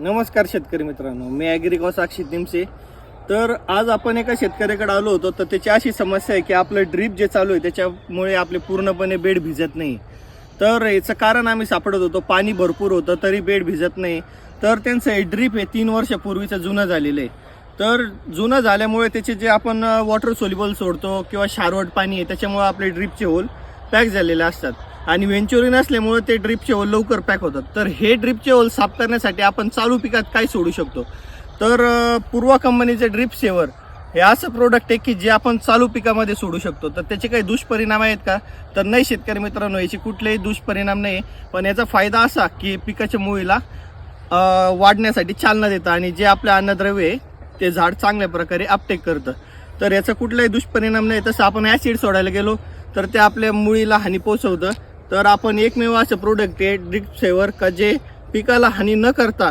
नमस्कार शेतकरी मित्रांनो, मी ॲग्रिकॉस अक्षित निमसे. तर आज आपण एका शेतकऱ्याकडे आलो होतो. तर त्याची अशी समस्या आहे की आपलं ड्रीप जे चालू आहे त्याच्यामुळे आपले पूर्णपणे बेड भिजत नाही. तर याचं कारण आम्ही सापडत होतो, पाणी भरपूर होतं तरी बेड भिजत नाही. तर त्यांचं हे ड्रीप हे 3 वर्षापूर्वीचं जुनं झालेलं आहे. तर जुनं झाल्यामुळे त्याचे जे आपण वॉटर सोल्युबल सोडतो किंवा शारवट पाणी आहे त्याच्यामुळे आपले ड्रीपचे होल पॅक झालेले असतात आणि व्हेंच्युरिन असल्यामुळे ते ड्रीपचे होल लवकर पॅक होतात. तर हे ड्रीपचे होल साफ करण्यासाठी आपण चालू पिकात काय सोडू शकतो? तर पूर्वा कंपनीचे ड्रीप सेवर हे असं प्रोडक्ट आहे की जे आपण चालू पिकामध्ये सोडू शकतो. तर त्याचे काही दुष्परिणाम आहेत का? तर नाही शेतकरी मित्रांनो, याचे कुठलेही दुष्परिणाम नाही. पण याचा फायदा असा की पिकाच्या मुळीला वाढण्यासाठी चालना देतं आणि जे आपलं अन्नद्रव्य आहे ते झाड चांगल्या प्रकारे अपटेक करतं. तर याचा कुठलाही दुष्परिणाम नाही. तसं आपण ॲसिड सोडायला गेलो तर ते आपल्या मुळीला हानी पोचवतं. तर आपण एकमेव असं प्रोडक्ट आहे ड्रीप सेवर का जे पिकाला हानी न करता